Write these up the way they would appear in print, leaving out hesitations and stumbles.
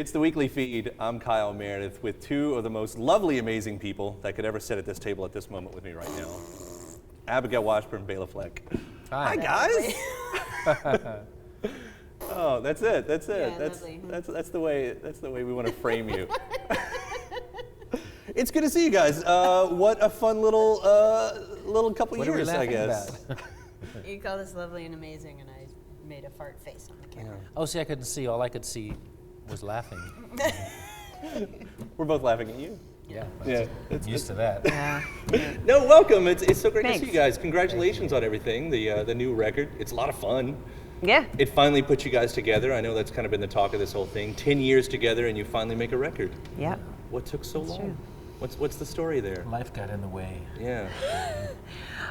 It's the weekly feed. I'm Kyle Meredith with two of the most lovely, amazing people that could ever sit at this table at this moment with me right now. Abigail Washburn, Bela, Fleck. Hi. Hi, guys. Oh, that's it. That's it. Yeah, that's the way we want to frame you. It's good to see you guys. What a fun little couple What are we years, I laughing guess. about? You called us lovely and amazing, and I made a fart face on the camera. Oh, see, I couldn't see. All I could see was laughing. We're both laughing at you. Yeah. Yeah. Used to that. Yeah. No, welcome. It's so great Thanks. to see you guys. Congratulations on everything. The new record. It's a lot of fun. Yeah. It finally put you guys together. I know that's kind of been the talk of this whole thing. 10 years together, and you finally make a record. Yeah. What took so long? true. What's the story there? Life got in the way. Yeah.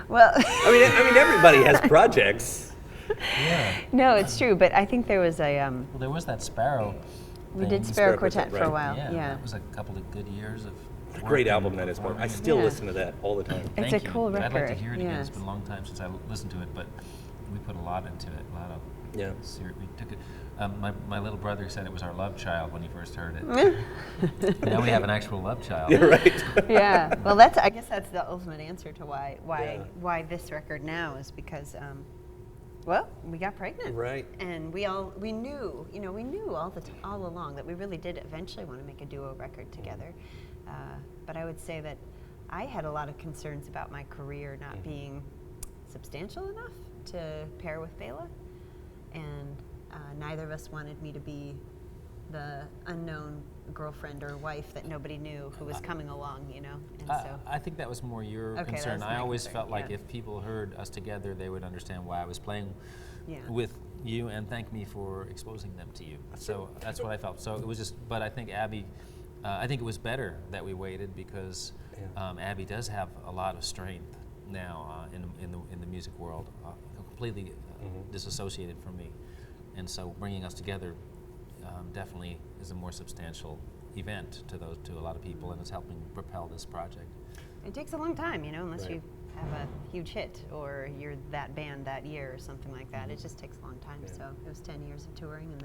Well, I mean, everybody has projects. Yeah. no, it's true, but I think there was a, Well, there was that Sparrow. we thing. did Sparrow Sparrow Quartet Quartet, for a right. while. Yeah, that was a couple of good years of work Great and album that is. performing. I still Yeah. listen to that all the time. It's Thank a you. cool I'd like record, to hear it again. yes. It's been a long time since I listened to it, but we put a lot into it. A lot of Yeah. we took it. My little brother said it was our love child when he first heard it. Now we have an actual love child. Yeah, right. Yeah. Well, I guess that's the ultimate answer to why this record now is because, well, we got pregnant. Right. And we knew all along that we really did eventually want to make a duo record together. But I would say that I had a lot of concerns about my career not being substantial enough to pair with Béla, and neither of us wanted me to be the unknown girlfriend or wife that nobody knew who was coming along, And so I think that was more your Okay, that concern. was I my always concern, felt like yeah. if people heard us together, they would understand why I was playing with you and thank me for exposing them to you. So that's what I felt. So it was just, but I think Abby, I think it was better that we waited because Abby does have a lot of strength now in the music world, completely disassociated from me. And so bringing us together definitely is a more substantial event to a lot of people, and it's helping propel this project. it takes a long time, unless Right. you have a huge hit or you're that band that year or something like that. It just takes a long time. Yeah. So it was 10 years of touring, and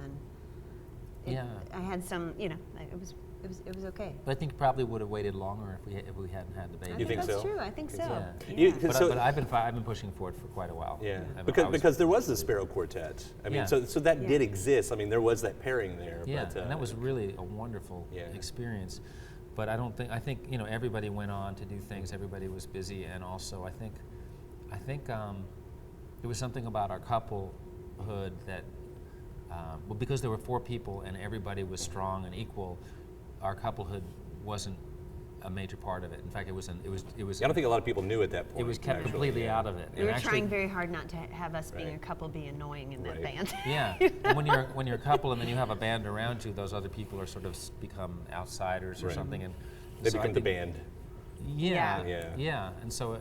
then I had some, it was okay. But I think probably would have waited longer if we hadn't had the baby. You think that's so? true. I think so. Yeah. You- Yeah. So- But I've been pushing for it for quite a while. Yeah, I because there was the Sparrow Quartet. I mean, Yeah. so that Yeah. did exist. I mean, there was that pairing there. Yeah, but, and that was really a wonderful experience. But I think everybody went on to do things. Everybody was busy, and also I think there was something about our couplehood that, well, because there were 4 people and everybody was strong and equal, our couplehood wasn't a major part of it. In fact, it was. I don't think a lot of people knew at that point. It was kept actually, completely out of it. We were And actually, trying very hard not to have us being Right. a couple be annoying in that Right. band. Yeah, and when you're a couple and then you have a band around you, those other people are sort of become outsiders or Right. something, and They so I become the think- band. Yeah, and so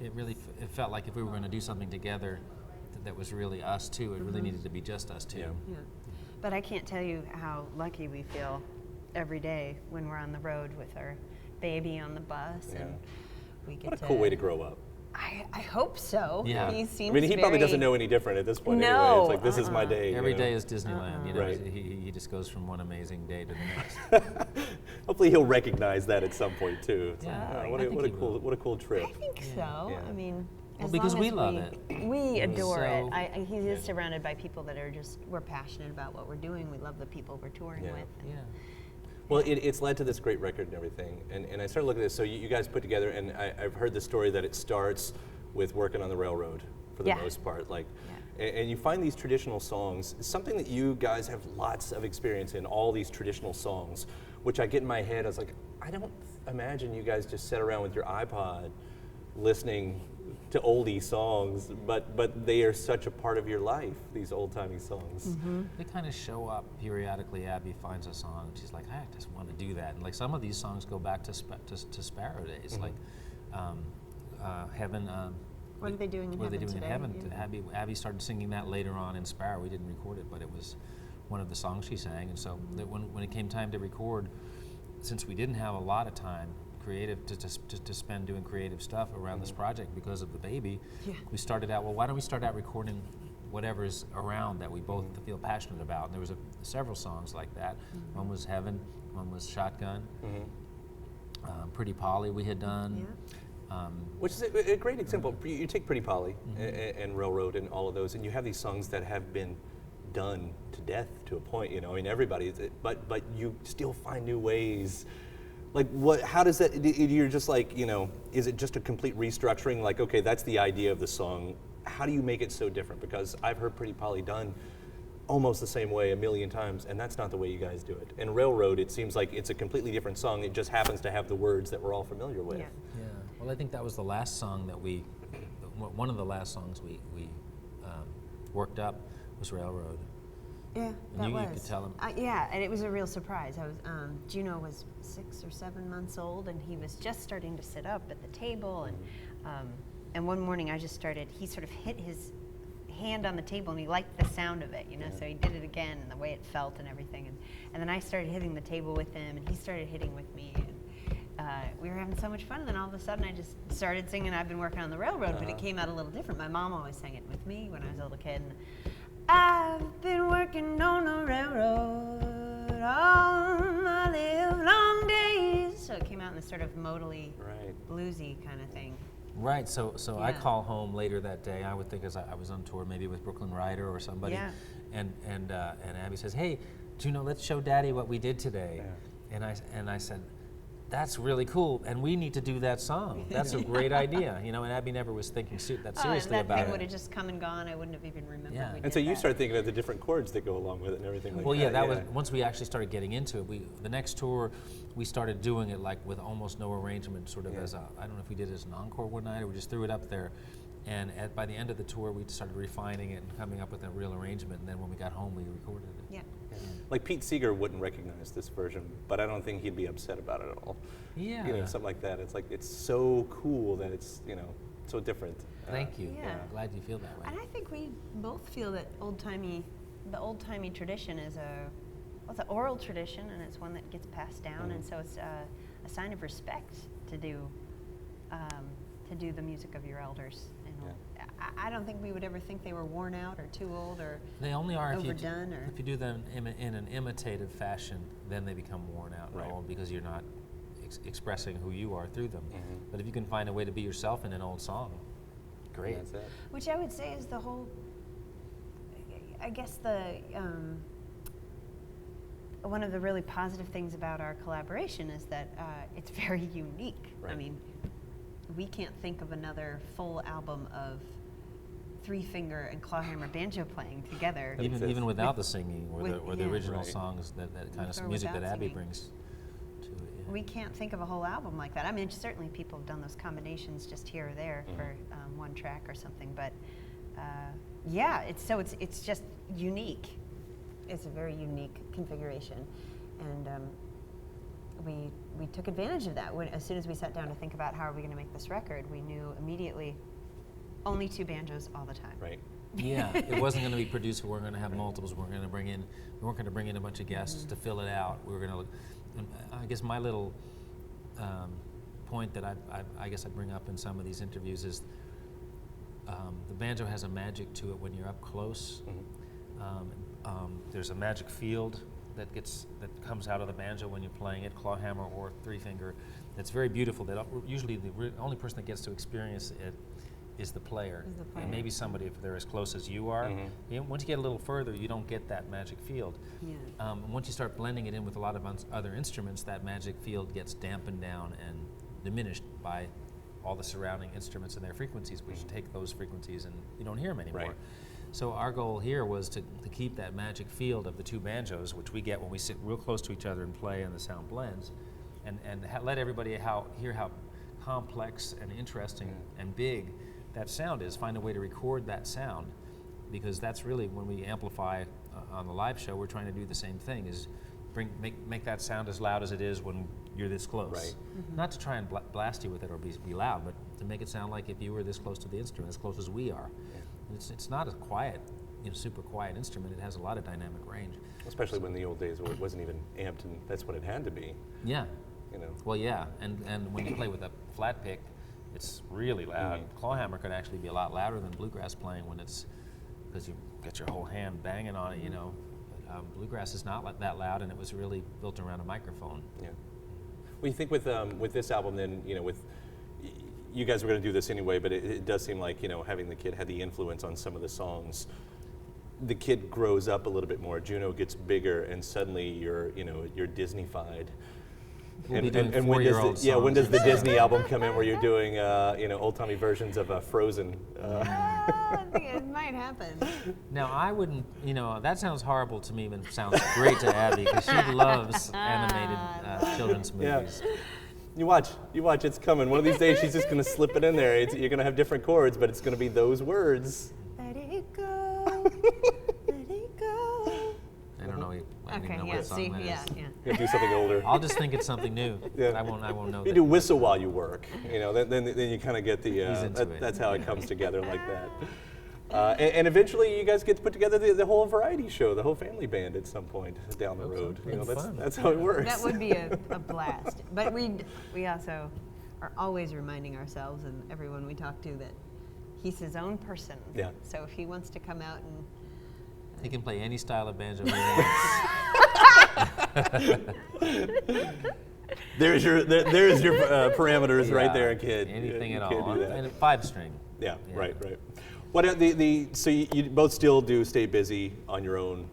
it really it felt like if we were going to do something together that was really us too, it really needed to be just us two. Yeah. Yeah. But I can't tell you how lucky we feel every day when we're on the road with our baby on the bus, Yeah. and we get What a cool way to grow up. I hope so. Yeah. He seems I mean, he probably very- doesn't know any different at this point anyway. No, It's like, this is my day. Every you day know? is Disneyland. You know, Right. he just goes from one amazing day to the next. Hopefully he'll recognize that at some point too. It's Yeah, like, I what think a he cool will. what a cool trip. I think so. Yeah. I mean, Well, as because long we as love it. We adore So- it. He's just surrounded by people that are we're passionate about what we're doing. We love the people we're touring Yeah. with. and- Yeah. Well, it's led to this great record and everything. And I started looking at this. So you guys put together, and I've heard the story that it starts with working on the railroad for the Yeah. most part. Like, and you find these traditional songs, something that you guys have lots of experience in, all these traditional songs, which I get in my head. I was like, I don't imagine you guys just sit around with your iPod listening to oldie songs, but they are such a part of your life, these old-timey songs. They kind of show up periodically. Abby finds a song, and she's like, I just want to do that. And like some of these songs go back to Sparrow days, like Heaven. What are they doing in What are they heaven doing today? in Heaven? Yeah. Abby started singing that later on in Sparrow. We didn't record it, but it was one of the songs she sang. And so when it came time to record, since we didn't have a lot of time creative to spend doing creative stuff around this project because of the baby, we started out, well, why don't we start out recording whatever's around that we both feel passionate about? And there was several songs like that. One was Heaven, one was Shotgun. Pretty Polly we had done. Which is a great example. You take Pretty Polly and Railroad and all of those, and you have these songs that have been done to death to a point, you know. I mean, everybody, but you still find new ways. Like, what? How does that? You're just like, you know, is it just a complete restructuring? Like, okay, that's the idea of the song. How do you make it so different? Because I've heard Pretty Polly done almost the same way a million times, and that's not the way you guys do it. And Railroad, it seems like it's a completely different song. It just happens to have the words that we're all familiar with. Yeah. Well, I think that was the last song that one of the last songs we worked up was Railroad. Yeah, And that you was. could tell him. Yeah, and it was a real surprise. I was Juno was 6 or 7 months old, and he was just starting to sit up at the table. And one morning, he sort of hit his hand on the table, and he liked the sound of it, you know. So he did it again, and the way it felt, and everything. And then I started hitting the table with him, and he started hitting with me. And we were having so much fun, and then all of a sudden I just started singing I've Been Working on the Railroad, but it came out a little different. My mom always sang it with me when I was a little kid. And I've been working on the railroad all my live long days. So it came out in this sort of modally, bluesy kind of thing. Right, so I call home later that day. I would think as I was on tour, maybe with Brooklyn Ryder or somebody, and Abby says, "Hey, Juno, let's show Daddy what we did today." And I said, "That's really cool, and we need to do that song. That's a great idea." You know, and Abby never was thinking that seriously about it. That thing would have just come and gone. I wouldn't have even remembered we did And so you that. start thinking of the different chords that go along with it and everything like that. Well, yeah, that was, once we actually started getting into it, the next tour, we started doing it like with almost no arrangement, sort of as I don't know if we did it as an encore one night or we just threw it up there. And by the end of the tour, we started refining it and coming up with a real arrangement. And then when we got home, we recorded it. Yeah. Like Pete Seeger wouldn't recognize this version, but I don't think he'd be upset about it at all. Yeah. You know, something like that. It's like, it's so cool that it's, you know, so different. Thank you. Yeah. I'm glad you feel that way. And I think we both feel that the old-timey tradition is it's an oral tradition, and it's one that gets passed down, and so it's a sign of respect to do the music of your elders. I don't think we would ever think they were worn out or too old or they only are overdone. If you do them in an imitative fashion, then they become worn out and old because you're not expressing who you are through them. But if you can find a way to be yourself in an old song, great. That's it. Which I would say is the whole, I guess one of the really positive things about our collaboration is that it's very unique. Right. I mean, we can't think of another full album of 3-finger and clawhammer banjo playing together. Even without the singing or the original Right. songs, that kind of Or music that without Abby singing. brings to it. Yeah. We can't think of a whole album like that. I mean, certainly people have done those combinations just here or there for one track or something, but yeah, it's just unique. It's a very unique configuration, and we took advantage of that. As soon as we sat down to think about how are we going to make this record, we knew immediately only 2 banjos all the time. Right. Yeah, it wasn't going to be produced. We weren't going to have multiples. We weren't going to bring in a bunch of guests to fill it out. We were going to look. And I guess my little point that I guess I bring up in some of these interviews is the banjo has a magic to it when you're up close. There's a magic field that comes out of the banjo when you're playing it, clawhammer or 3-finger. That's very beautiful. That usually the only person that gets to experience it is the player. And maybe somebody if they're as close as you are. Once you get a little further, you don't get that magic field. Yeah. Once you start blending it in with a lot of other instruments, that magic field gets dampened down and diminished by all the surrounding instruments and their frequencies, which take those frequencies and you don't hear them anymore. Right. So our goal here was to keep that magic field of the 2 banjos, which we get when we sit real close to each other and play and the sound blends, and let everybody hear how complex and interesting and big that sound is. Find a way to record that sound, because that's really when we amplify on the live show, we're trying to do the same thing, is make that sound as loud as it is when you're this close. Right. Not to try and blast you with it or be loud, but to make it sound like if you were this close to the instrument, as close as we are. It's not a quiet, super quiet instrument. It has a lot of dynamic range. Especially when in the old days it wasn't even amped, and that's what it had to be. Yeah. You know. Well, yeah, and when you play with a flat pick, it's really loud. Clawhammer could actually be a lot louder than bluegrass playing when it's because you get your whole hand banging on it. You know, bluegrass is not that loud, and it was really built around a microphone. Yeah. Well, you think with this album, then you guys were going to do this anyway, but it does seem like having the kid had the influence on some of the songs. The kid grows up a little bit more. Juno gets bigger, and suddenly you're Disney-fied. We'll be doing when does the Disney album come in where you're doing old-timey versions of Frozen? I think it might happen. Now I wouldn't, that sounds horrible to me, but sounds great to Abby because she loves animated children's movies. Yeah. You watch, it's coming. One of these days she's just going to slip it in there. You're going to have different chords, but it's going to be those words. Let it go, let it go. I don't know. I don't Okay, even know yeah, what song see, that is. yeah. You have to do something older. I'll just think it's something new. Yeah. I won't know. You that. do whistle while you work. Then you kind of get the. He's into it. That's how it comes together like that. And eventually, you guys get to put together the whole variety show, the whole family band at some point down the road. Fun. That's how it works. That would be a blast. But we also are always reminding ourselves and everyone we talk to that he's his own person. Yeah. So if he wants to come out and He can play any style of banjo he wants. There's your parameters right there, kid. Anything you at can't all. do that. And a 5-string. Yeah, right. What so you both still do stay busy on your own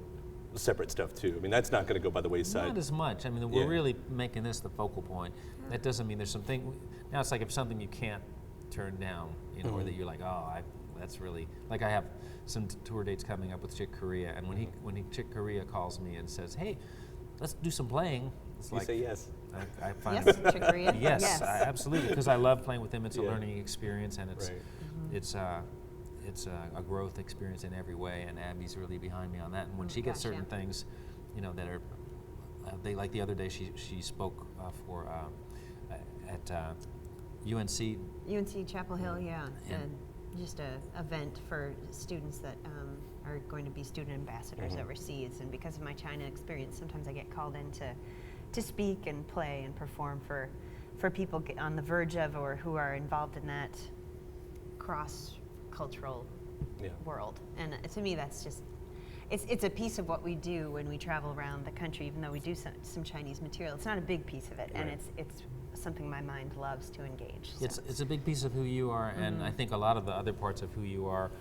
separate stuff too. I mean, that's not going to go by the wayside. Not as much. I mean, we're really making this the focal point. That doesn't mean there's something. Now it's like if something you can't turn down, or that you're like, that's really like I have some tour dates coming up with Chick Corea, and when Chick Corea calls me and says, "Hey, let's do some playing," it's you like say yes. I find yes, Chick Corea? yes, absolutely, because I love playing with him. It's a learning experience, and it's Right. it's a growth experience in every way, and Abby's really behind me on that. And when she gets Gotcha. certain things, that are, they like the other day she spoke for at UNC. Chapel Hill, yeah. Yeah. Just an event for students that are going to be student ambassadors overseas. And because of my China experience, sometimes I get called in to speak and play and perform for people on the verge of or who are involved in that cross-cultural world. And to me, that's just, it's a piece of what we do when we travel around the country, even though we do some Chinese material. It's not a big piece of it, and it's something my mind loves to engage. So. It's a big piece of who you are, and I think a lot of the other parts of who you are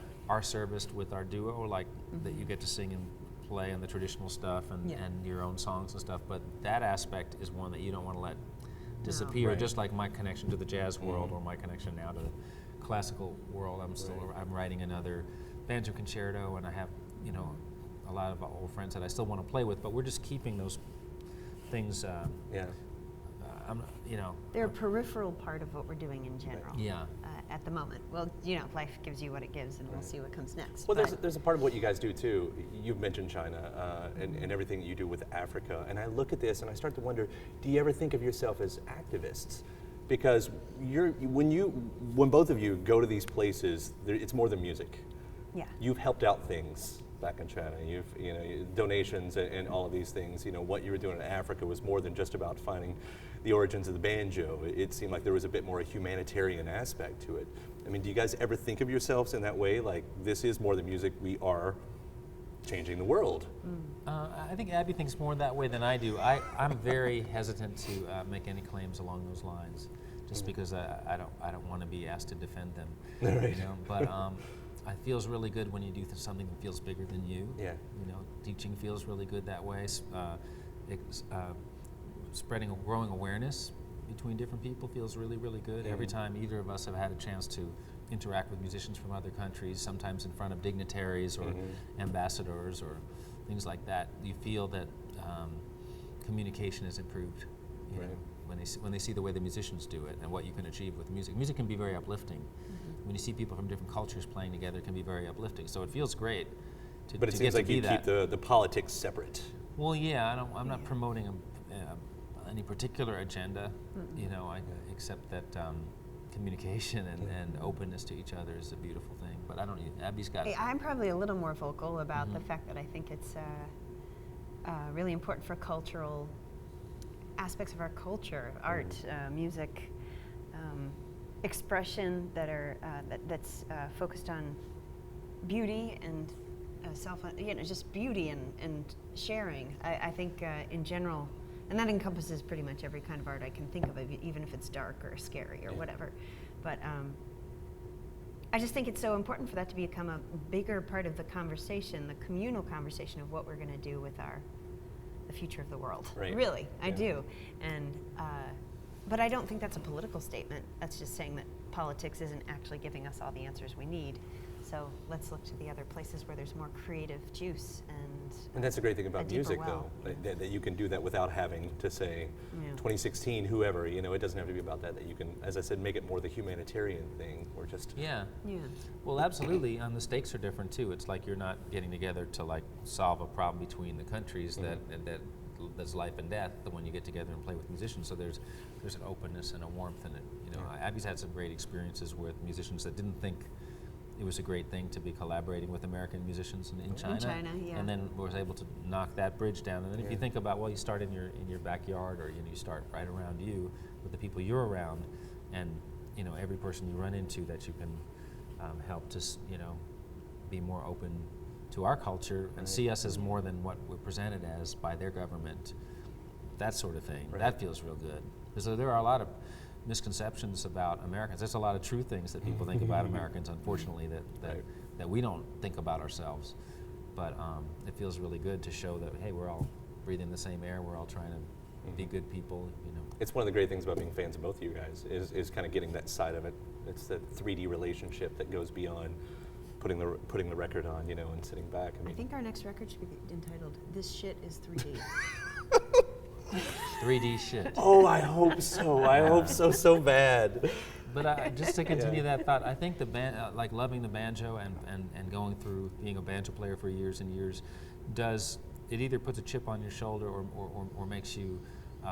serviced with our duo, like that you get to sing and play and the traditional stuff and your own songs and stuff, but that aspect is one that you don't want to let disappear, just like my connection to the jazz world or my connection now to the classical world. I'm writing another banjo concerto, and I have a lot of old friends that I still want to play with, but we're just keeping those things they're a peripheral part of what we're doing in general. Yeah. At the moment. Well, life gives you what it gives, and we'll see what comes next. Well, there's a part of what you guys do too. You've mentioned China and everything that you do with Africa, and I look at this and I start to wonder: do you ever think of yourself as activists? Because when both of you go to these places, it's more than music. Yeah. You've helped out things back in China. You've donations and all of these things. What you were doing in Africa was more than just about finding the origins of the banjo. It seemed like there was a bit more a humanitarian aspect to it. I mean, do you guys ever think of yourselves in that way? Like, this is more than music, we are changing the world. I think Abby thinks more that way than I do. I'm very hesitant to make any claims along those lines, just because I don't want to be asked to defend them. Right. But it feels really good when you do something that feels bigger than you. Yeah. Teaching feels really good that way. Growing awareness between different people feels really, really good. Every time either of us have had a chance to interact with musicians from other countries, sometimes in front of dignitaries or ambassadors or things like that, you feel that communication is improved. When they see the way the musicians do it and what you can achieve with music. Music can be very uplifting. When you see people from different cultures playing together, it can be very uplifting. So it feels great to But it seems like you keep the politics separate. Well, yeah, I'm not promoting any particular agenda, except that communication and openness to each other is a beautiful thing. But Abby's got it. I'm probably a little more vocal about the fact that I think it's really important for cultural aspects of our culture, art, music, expression that's focused on beauty and just beauty and sharing. I think in general, and that encompasses pretty much every kind of art I can think of, even if it's dark or scary or whatever. But I just think it's so important for that to become a bigger part of the conversation, the communal conversation of what we're going to do with the future of the world. Right. Really, I do. And but I don't think that's a political statement. That's just saying that politics isn't actually giving us all the answers we need. So let's look to the other places where there's more creative juice and that's the great thing about music, well. though, that you can do that without having to say 2016, whoever. It doesn't have to be about that. That you can, as I said, make it more the humanitarian thing, or just yeah. Well, absolutely. And the stakes are different too. It's like you're not getting together to like solve a problem between the countries that's life and death. When you get together and play with musicians, so there's an openness and a warmth in it. Abby's had some great experiences with musicians that didn't think it was a great thing to be collaborating with American musicians in China. And then was able to knock that bridge down. And then if you think about, you start in your backyard, or you start right around you with the people you're around, and every person you run into that you can help to be more open to our culture and see us as more than what we're presented as by their government. That sort of thing. That feels real good. Because there are a lot of misconceptions about Americans. There's a lot of true things that people think about Americans, unfortunately, that we don't think about ourselves. But it feels really good to show that, hey, we're all breathing the same air. We're all trying to be good people. It's one of the great things about being fans of both of you guys is kind of getting that side of it. It's the 3D relationship that goes beyond putting the record on, and sitting back. I think our next record should be entitled "This Shit Is 3D." 3D shit. Oh, I hope so. I hope so bad. But just to continue that thought, I think the like loving the banjo and going through being a banjo player for years and years, it either puts a chip on your shoulder or makes you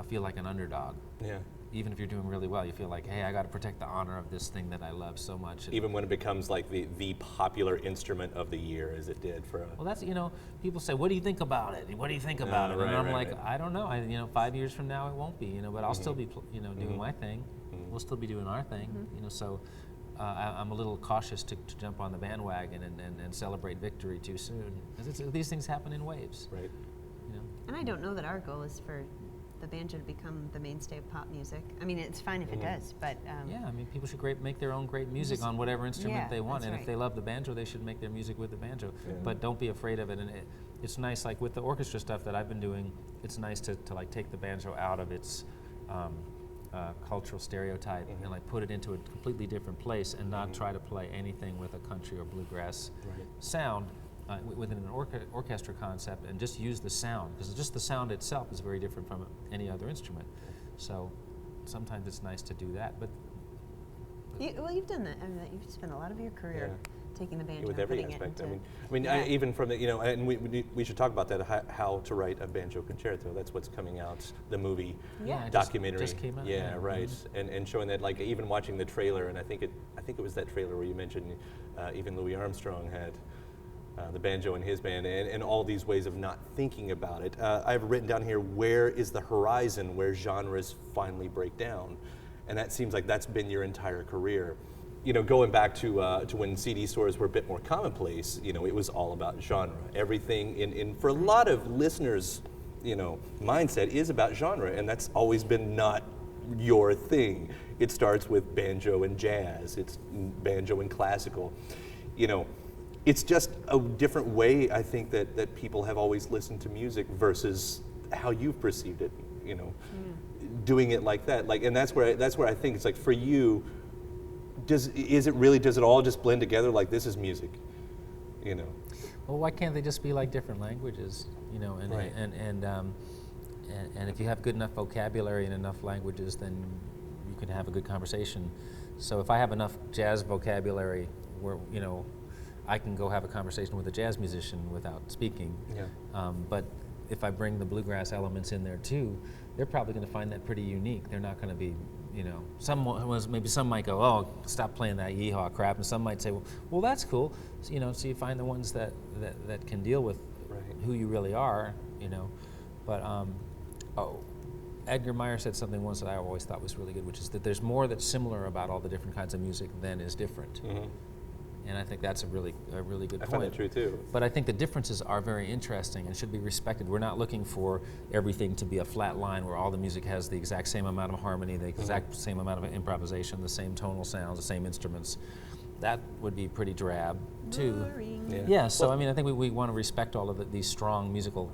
feel like an underdog. Yeah. Even if you're doing really well, you feel like, hey, I got to protect the honor of this thing that I love so much. Even when it becomes like the popular instrument of the year, as it did for. Well, that's people say, what do you think about it? What do you think about it? And I'm like, I don't know. 5 years from now, it won't be. But I'll still be, doing my thing. We'll still be doing our thing. So I'm a little cautious to jump on the bandwagon and celebrate victory too soon. Because these things happen in waves. Right. And I don't know that our goal is for the banjo to become the mainstay of pop music. I mean, it's fine if it does, but people should make their own great music on whatever instrument they want, and right. if they love the banjo, they should make their music with the banjo. But don't be afraid of it. And it's nice, like with the orchestra stuff that I've been doing. It's nice to like take the banjo out of its cultural stereotype and like put it into a completely different place, and not try to play anything with a country or bluegrass sound. Within an orchestra concept, and just use the sound, because just the sound itself is very different from any other instrument. So sometimes it's nice to do that. But you've done that. I mean, you've spent a lot of your career taking the banjo with and every putting aspect. it I into, mean, even from the and we should talk about that. How to write a banjo concerto. That's what's coming out. The movie documentary. Just came out. Yeah, right. And showing that, like, even watching the trailer, and I think it was that trailer where you mentioned even Louis Armstrong had. The banjo in his band, and all these ways of not thinking about it. I've written down here, where is the horizon where genres finally break down? And that seems like that's been your entire career. Going back to when CD stores were a bit more commonplace, it was all about genre. Everything in for a lot of listeners, mindset is about genre, and that's always been not your thing. It starts with banjo and jazz. It's banjo and classical. It's just a different way, I think, that people have always listened to music versus how you've perceived it, doing it like that. And that's where I think it's like, for you, does it all just blend together like this is music? Well, why can't they just be like different languages? And if you have good enough vocabulary in enough languages, then you can have a good conversation. So if I have enough jazz vocabulary where, I can go have a conversation with a jazz musician without speaking. But if I bring the bluegrass elements in there too, they're probably going to find that pretty unique. They're not going to be, maybe some might go, oh, stop playing that yeehaw crap, and some might say, well, that's cool. So you find the ones that can deal with who you really are, But Edgar Meyer said something once that I always thought was really good, which is that there's more that's similar about all the different kinds of music than is different. And I think that's a really good point. I find that true too. But I think the differences are very interesting and should be respected. We're not looking for everything to be a flat line where all the music has the exact same amount of harmony, the exact same amount of improvisation, the same tonal sounds, the same instruments. That would be pretty drab too. Yeah. So I mean, I think we want to respect all of these strong musical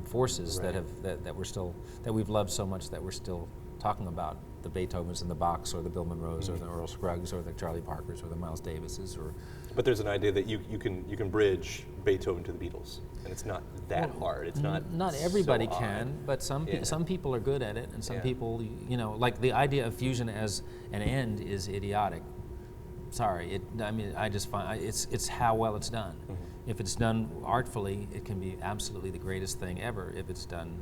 forces Right. that we've loved so much that we're still talking about. The Beethovens and the Bachs, or the Bill Monroes, or the Earl Scruggs, or the Charlie Parkers, or the Miles Davises, or. But there's an idea that you can bridge Beethoven to the Beatles, and it's not that hard. It's not. Not everybody so can, odd. but some people are good at it, and some Yeah. people, like the idea of fusion as an end is idiotic. Sorry, I just find it's how well it's done. If it's done artfully, it can be absolutely the greatest thing ever. If it's done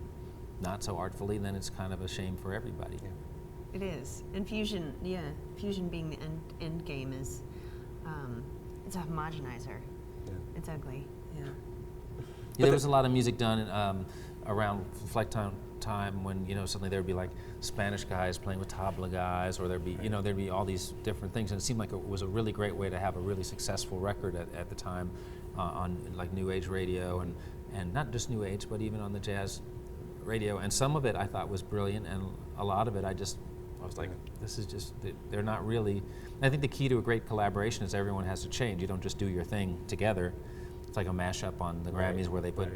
not so artfully, then it's kind of a shame for everybody. Yeah. It is. And fusion being the end game is, it's a homogenizer. Yeah. It's ugly. Yeah. Yeah, there was a lot of music done around Fleck time when suddenly there would be like Spanish guys playing with tabla guys, or there'd be all these different things, and it seemed like it was a really great way to have a really successful record at the time on like New Age radio and not just New Age, but even on the jazz radio. And some of it I thought was brilliant, and a lot of it I was like, this is just, they're not really. I think the key to a great collaboration is everyone has to change. You don't just do your thing together. It's like a mashup on the Grammys where they put,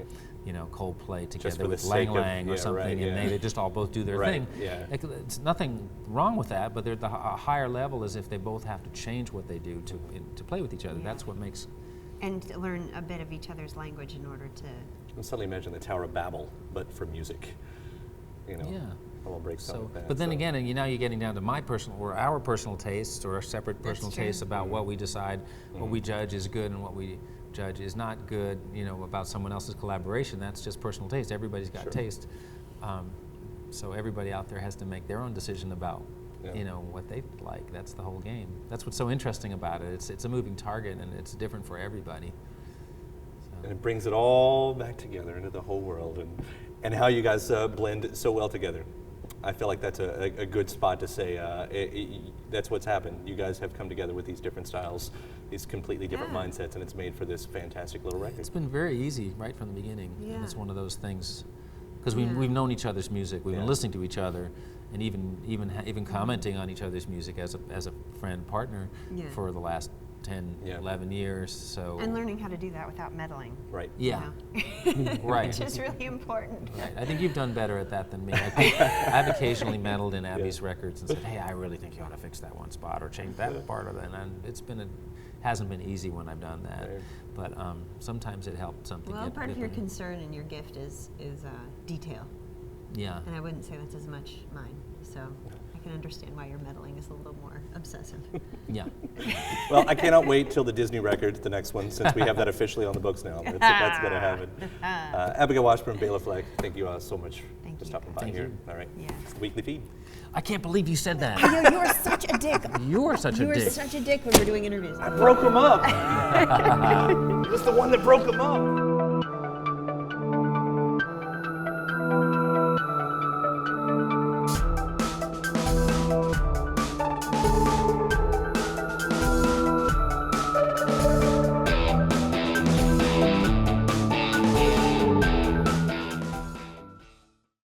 Coldplay together with Lang Lang or something, and they just all both do their thing. Yeah. Like, it's nothing wrong with that, but a higher level is if they both have to change what they do to play with each other. Yeah. That's what makes. And to learn a bit of each other's language in order to. I suddenly imagine the Tower of Babel, but for music. Yeah. It all breaks down like that. But then again, and now you're getting down to my personal or our personal tastes or our separate personal true. tastes about what we decide, what we judge is good and what we judge is not good, about someone else's collaboration. That's just personal taste. Everybody's got taste. So everybody out there has to make their own decision about, what they like. That's the whole game. That's what's so interesting about it. It's a moving target, and it's different for everybody. And it brings it all back together into the whole world, and how you guys blend so well together. I feel like that's a good spot to say that's what's happened. You guys have come together with these different styles, these completely different mindsets, and it's made for this fantastic little record. It's been very easy right from the beginning. Yeah. And it's one of those things, because we've known each other's music, we've been listening to each other, and even commenting on each other's music as a friend partner for the last 10, 11 years. So And learning how to do that without meddling. Right. Yeah. Right. Right. Which is really important. Right. I think you've done better at that than me. I've occasionally meddled in Abby's records and said, "Hey, I really think you ought to fix that one spot or change that part of it." And hasn't been easy when I've done that, but sometimes it helped something. Well, part of your concern and your gift is detail. Yeah. And I wouldn't say that's as much mine. So I can understand why your meddling is a little more obsessive. Yeah. Well, I cannot wait till the Disney record, the next one, since we have that officially on the books now. That's going to happen. Abigail Washburn, Bela Fleck, thank you so much for stopping by here. All right. Yeah. It's the weekly feed. I can't believe you said that. I know, you are such a dick. You are such a You are dick. such a dick when we're doing interviews. I broke him up. It was the one that broke him up.